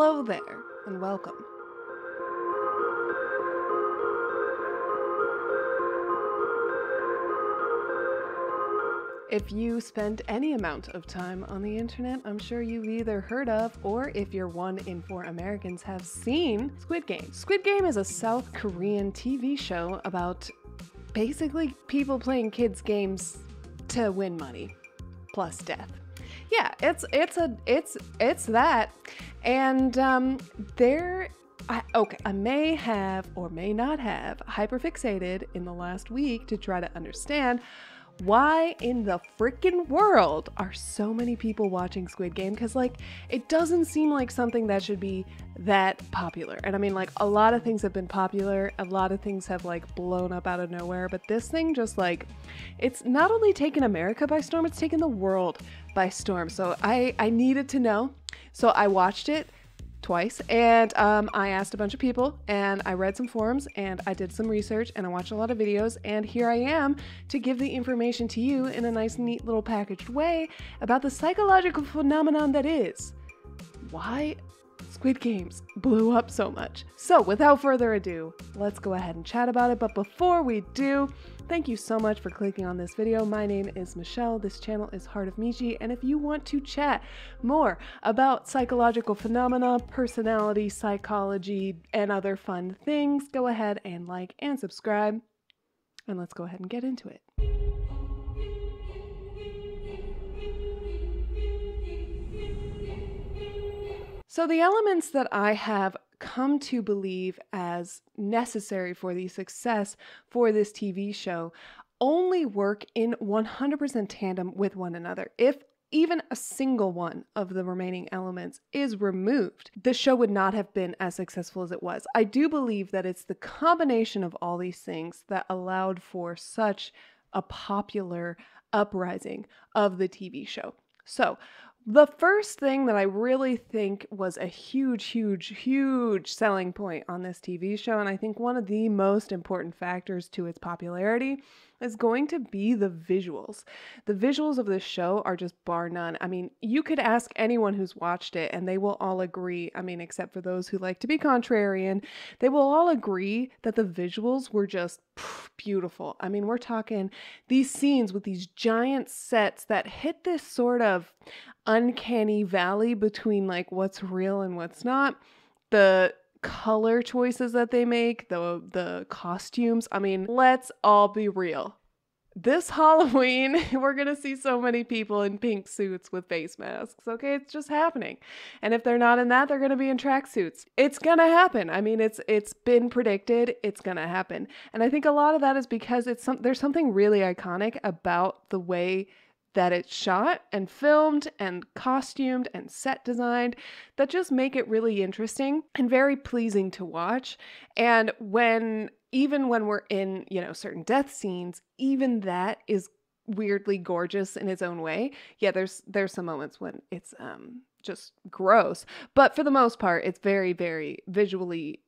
Hello there, and welcome. If you spend any amount of time on the internet, I'm sure you've either heard of, or if you're 1 in 4 Americans, have seen Squid Game. Squid Game is a South Korean TV show about basically people playing kids' games to win money, plus death. Yeah, it's that, and I may have or may not have hyperfixated in the last week to try to understand why in the freaking world are so many people watching Squid Game? Because, like, it doesn't seem like something that should be that popular. And I mean, like, a lot of things have been popular. A lot of things have, like, blown up out of nowhere. But this thing just, like, it's not only taken America by storm, it's taken the world by storm. So I needed to know. So I watched it twice, and I asked a bunch of people, and I read some forums, and I did some research, and I watched a lot of videos, and here I am to give the information to you in a nice, neat little packaged way about the psychological phenomenon that is why Squid Games blew up so much. So without further ado, let's go ahead and chat about it. But before we do, thank you so much for clicking on this video. My name is Michelle. This channel is Heart of Michi. And if you want to chat more about psychological phenomena, personality, psychology, and other fun things, go ahead and like and subscribe. And let's go ahead and get into it. So the elements that I have come to believe as necessary for the success for this TV show only work in 100% tandem with one another. If even a single one of the remaining elements is removed, the show would not have been as successful as it was. I do believe that it's the combination of all these things that allowed for such a popular uprising of the TV show. So the first thing that I really think was a huge selling point on this TV show, and I think one of the most important factors to its popularity, is going to be the visuals. The visuals of this show are just bar none. I mean, you could ask anyone who's watched it and they will all agree, I mean, except for those who like to be contrarian, they will all agree that the visuals were just beautiful. I mean, we're talking these scenes with these giant sets that hit this sort of uncanny valley between like what's real and what's not. The color choices that they make, the costumes. I mean, let's all be real. This Halloween, we're going to see so many people in pink suits with face masks, okay? It's just happening. And if they're not in that, they're going to be in tracksuits. It's going to happen. I mean, it's been predicted. It's going to happen. And I think a lot of that is because there's something really iconic about the way that it's shot and filmed and costumed and set designed that just make it really interesting and very pleasing to watch. And even when we're in, certain death scenes, even that is weirdly gorgeous in its own way. Yeah, there's some moments when it's just gross, but for the most part, it's very, very visually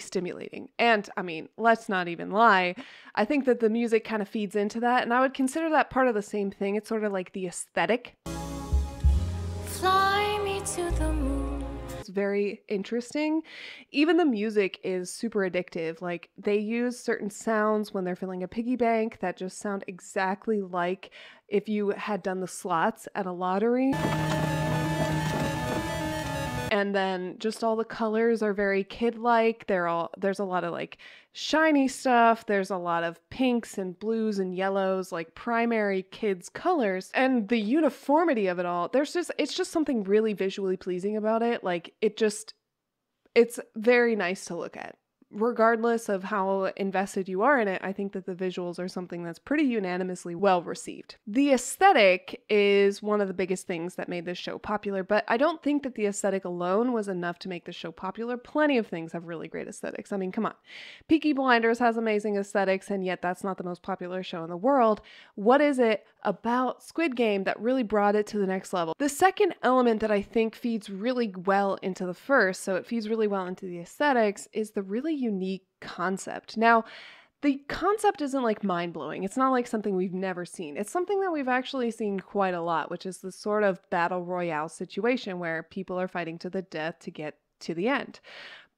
stimulating. And I mean, let's not even lie, I think that the music kind of feeds into that, and I would consider that part of the same thing. It's sort of like the aesthetic. Fly me to the moon. It's very interesting. Even the music is super addictive. Like, they use certain sounds when they're filling a piggy bank that just sound exactly like if you had done the slots at a lottery. And then just all the colors are very kid-like. There's a lot of like shiny stuff. There's a lot of pinks and blues and yellows, like primary kids' colors. And the uniformity of it all, it's just something really visually pleasing about it. Like, it's very nice to look at. Regardless of how invested you are in it, I think that the visuals are something that's pretty unanimously well received. The aesthetic is one of the biggest things that made this show popular, but I don't think that the aesthetic alone was enough to make the show popular. Plenty of things have really great aesthetics. I mean, come on. Peaky Blinders has amazing aesthetics, and yet that's not the most popular show in the world. What is it about Squid Game that really brought it to the next level? The second element that I think feeds really well into the first, so it feeds really well into the aesthetics, is the really unique concept. Now, the concept isn't like mind-blowing. It's not like something we've never seen. It's something that we've actually seen quite a lot, which is this sort of battle royale situation where people are fighting to the death to get to the end.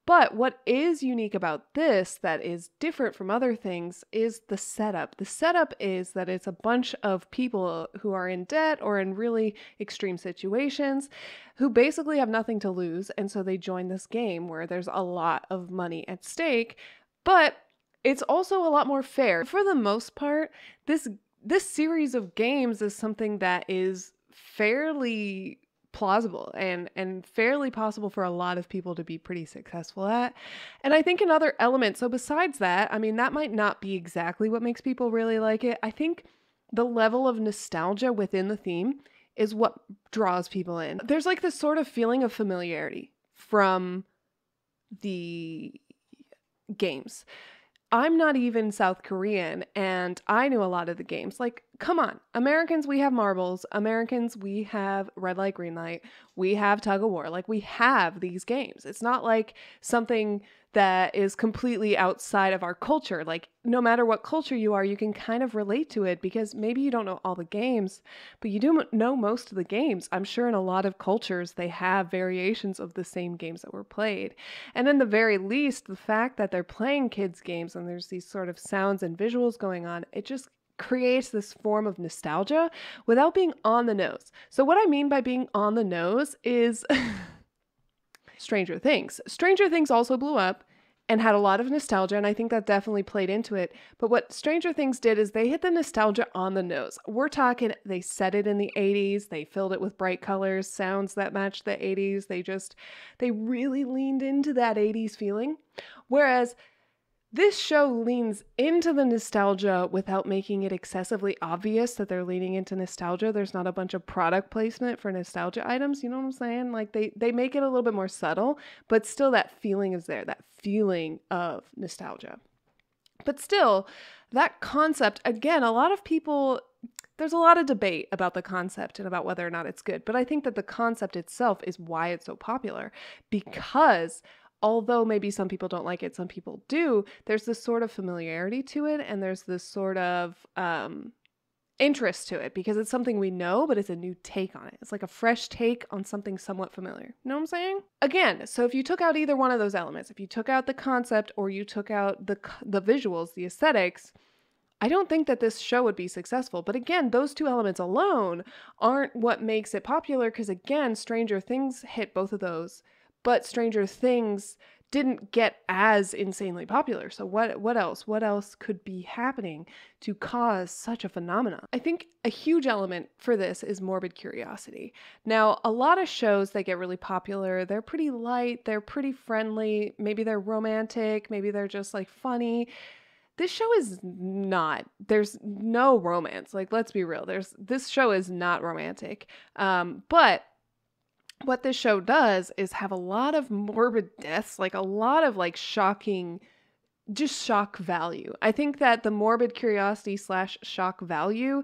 But what is unique about this that is different from other things is the setup. The setup is that it's a bunch of people who are in debt or in really extreme situations who basically have nothing to lose. And so they join this game where there's a lot of money at stake, but it's also a lot more fair. For the most part, this series of games is something that is fairly plausible and fairly possible for a lot of people to be pretty successful at. And I think another element, so besides that, I mean, that might not be exactly what makes people really like it. I think the level of nostalgia within the theme is what draws people in. There's like this sort of feeling of familiarity from the games. I'm not even South Korean, and I knew a lot of the games. Like, come on. Americans, we have marbles. Americans, we have red light, green light. We have tug of war. Like, we have these games. It's not like something that is completely outside of our culture. Like, no matter what culture you are, you can kind of relate to it because maybe you don't know all the games, but you do know most of the games. I'm sure in a lot of cultures, they have variations of the same games that were played. And in the very least, the fact that they're playing kids' games and there's these sort of sounds and visuals going on, it just creates this form of nostalgia without being on the nose. So what I mean by being on the nose is Stranger Things. Stranger Things also blew up and had a lot of nostalgia, and I think that definitely played into it. But what Stranger Things did is they hit the nostalgia on the nose. We're talking, they set it in the 80s, they filled it with bright colors, sounds that matched the 80s. They really leaned into that 80s feeling. Whereas this show leans into the nostalgia without making it excessively obvious that they're leaning into nostalgia. There's not a bunch of product placement for nostalgia items, you know what I'm saying? Like they make it a little bit more subtle, but still that feeling is there, that feeling of nostalgia. But still, that concept, again, a lot of people, there's a lot of debate about the concept and about whether or not it's good, but I think that the concept itself is why it's so popular, because although maybe some people don't like it, some people do, there's this sort of familiarity to it, and there's this sort of interest to it because it's something we know, but it's a new take on it. It's like a fresh take on something somewhat familiar. You know what I'm saying? Again, so if you took out either one of those elements, if you took out the concept or you took out the visuals, the aesthetics, I don't think that this show would be successful. But again, those two elements alone aren't what makes it popular because, again, Stranger Things hit both of those. But Stranger Things didn't get as insanely popular. So what else? What else could be happening to cause such a phenomenon? I think a huge element for this is Morbid Curiosity. Now, a lot of shows that get really popular, they're pretty light, they're pretty friendly, maybe they're romantic, maybe they're just like funny. This show is not. There's no romance. Like, let's be real. This show is not romantic. But what this show does is have a lot of morbid deaths, like a lot of like shocking, just shock value. I think that the morbid curiosity / shock value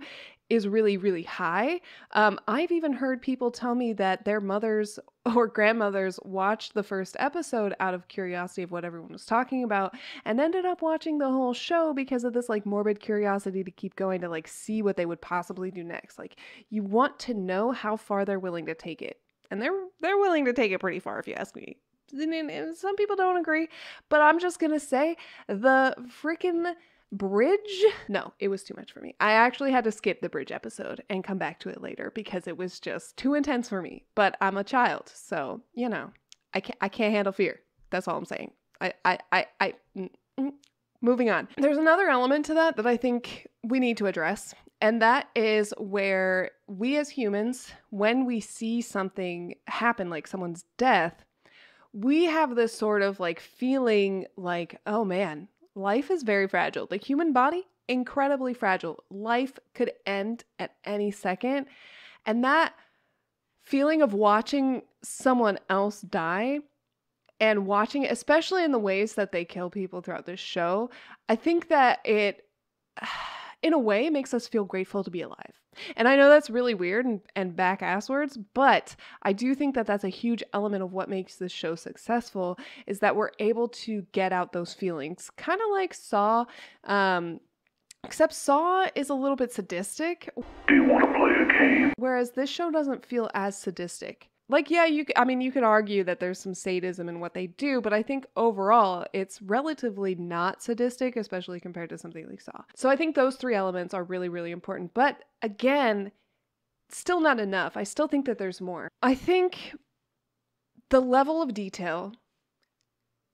is really, really high. I've even heard people tell me that their mothers or grandmothers watched the first episode out of curiosity of what everyone was talking about and ended up watching the whole show because of this like morbid curiosity to keep going, to like see what they would possibly do next. Like, you want to know how far they're willing to take it. And they're willing to take it pretty far, if you ask me. And some people don't agree, but I'm just going to say the freaking bridge. No, it was too much for me. I actually had to skip the bridge episode and come back to it later because it was just too intense for me. But I'm a child, so, you know, I can't handle fear. That's all I'm saying. Moving on. There's another element to that I think we need to address. And that is where we as humans, when we see something happen, like someone's death, we have this sort of like feeling like, oh man, life is very fragile. The human body, incredibly fragile. Life could end at any second. And that feeling of watching someone else die and watching it, especially in the ways that they kill people throughout this show, I think that in a way, makes us feel grateful to be alive. And I know that's really weird and back-ass words, but I do think that that's a huge element of what makes this show successful, is that we're able to get out those feelings. Kind of like Saw, except Saw is a little bit sadistic. Do you want to play a game? Whereas this show doesn't feel as sadistic. Like, yeah, you could argue that there's some sadism in what they do, but I think overall it's relatively not sadistic, especially compared to something like Saw. So I think those three elements are really, really important. But again, still not enough. I still think that there's more. I think the level of detail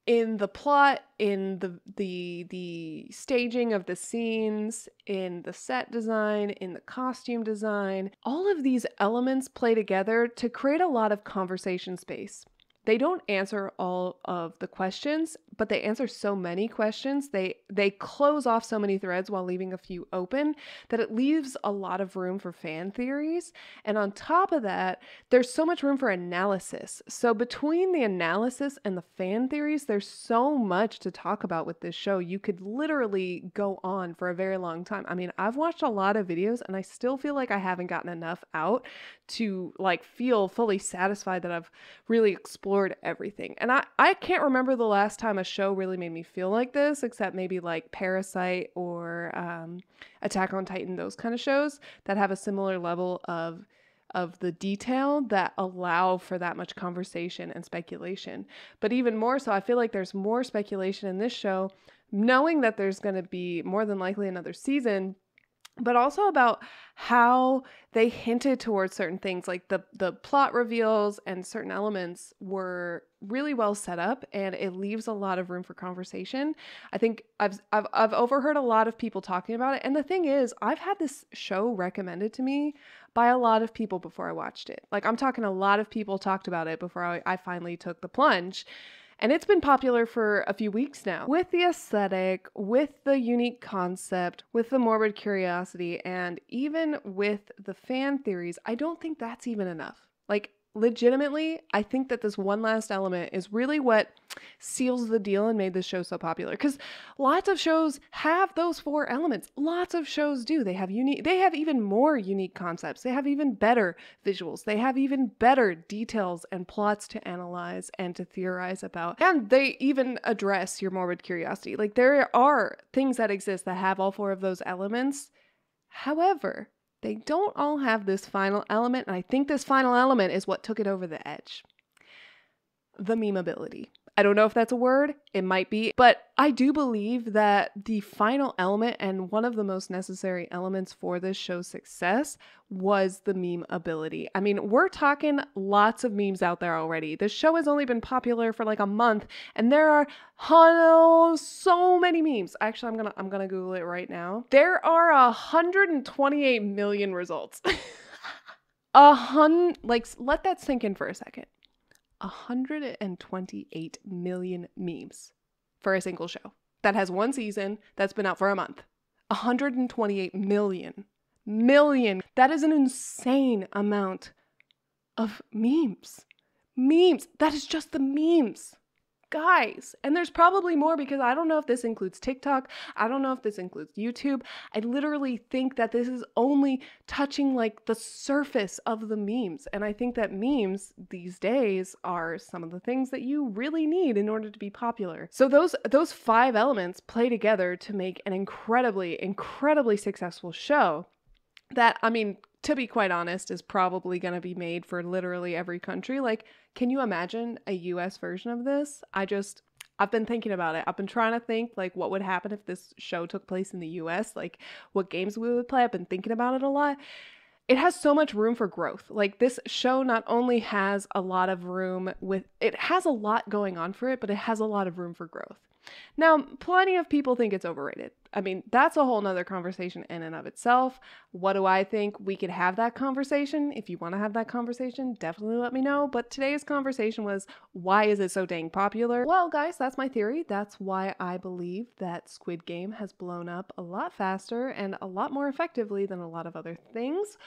in the plot, in the staging of the scenes, in the set design, in the costume design, all of these elements play together to create a lot of conversation space. They don't answer all of the questions, but they answer so many questions. They close off so many threads while leaving a few open that it leaves a lot of room for fan theories. And on top of that, there's so much room for analysis. So between the analysis and the fan theories, there's so much to talk about with this show. You could literally go on for a very long time. I mean, I've watched a lot of videos and I still feel like I haven't gotten enough out to like feel fully satisfied that I've really explored everything. And I can't remember the last time a show really made me feel like this, except maybe like Parasite or Attack on Titan, those kind of shows that have a similar level of the detail that allow for that much conversation and speculation. But even more so, I feel like there's more speculation in this show, knowing that there's going to be more than likely another season, but also about how they hinted towards certain things, like the plot reveals and certain elements were really well set up, and it leaves a lot of room for conversation. I think I've overheard a lot of people talking about it, and the thing is, I've had this show recommended to me by a lot of people before I watched it. Like, I'm talking a lot of people talked about it before I finally took the plunge. And it's been popular for a few weeks now. With the aesthetic, with the unique concept, with the morbid curiosity, and even with the fan theories, I don't think that's even enough. Like, legitimately, I think that this one last element is really what seals the deal and made this show so popular. Because lots of shows have those four elements. Lots of shows do. They have even more unique concepts. They have even better visuals. They have even better details and plots to analyze and to theorize about. And they even address your morbid curiosity. Like, there are things that exist that have all four of those elements. However, they don't all have this final element, and I think this final element is what took it over the edge. The memeability. I don't know if that's a word, it might be, but I do believe that the final element and one of the most necessary elements for this show's success was the meme ability. I mean, we're talking lots of memes out there already. This show has only been popular for like a month, and there are so many memes. Actually, I'm gonna Google it right now. There are 128 million results. Let that sink in for a second. 128 million memes for a single show that has one season that's been out for a month. 128 million. That is an insane amount of memes. That is just the memes. Guys, and there's probably more, because I don't know if this includes TikTok. I don't know if this includes YouTube. I literally think that this is only touching like the surface of the memes. And I think that memes these days are some of the things that you really need in order to be popular. So those five elements play together to make an incredibly, incredibly successful show that, I mean, to be quite honest, is probably going to be made for literally every country. Like, can you imagine a US version of this? I've been thinking about it. I've been trying to think like what would happen if this show took place in the US, like what games we would play. I've been thinking about it a lot. It has so much room for growth. Like, this show not only has a lot of room it has a lot going on for it, but it has a lot of room for growth. Now, plenty of people think it's overrated. I mean, that's a whole nother conversation in and of itself. What do I think? We could have that conversation. If you want to have that conversation, definitely let me know. But today's conversation was, why is it so dang popular? Well, guys, that's my theory. That's why I believe that Squid Game has blown up a lot faster and a lot more effectively than a lot of other things.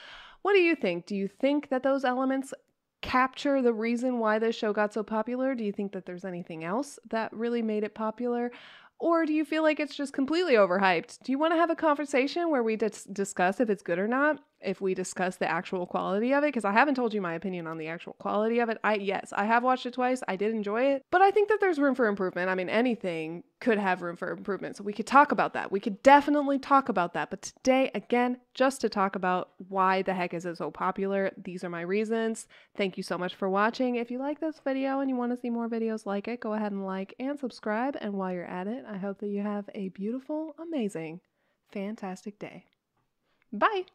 What do you think? Do you think that those elements capture the reason why this show got so popular? Do you think that there's anything else that really made it popular? Or do you feel like it's just completely overhyped? Do you want to have a conversation where we discuss if it's good or not? If we discuss the actual quality of it? Because I haven't told you my opinion on the actual quality of it. Yes, I have watched it twice. I did enjoy it. But I think that there's room for improvement. I mean, anything could have room for improvement. So we could talk about that. We could definitely talk about that. But today, again, just to talk about why the heck is it so popular. These are my reasons. Thank you so much for watching. If you like this video and you want to see more videos like it, go ahead and like and subscribe. And while you're at it, I hope that you have a beautiful, amazing, fantastic day. Bye.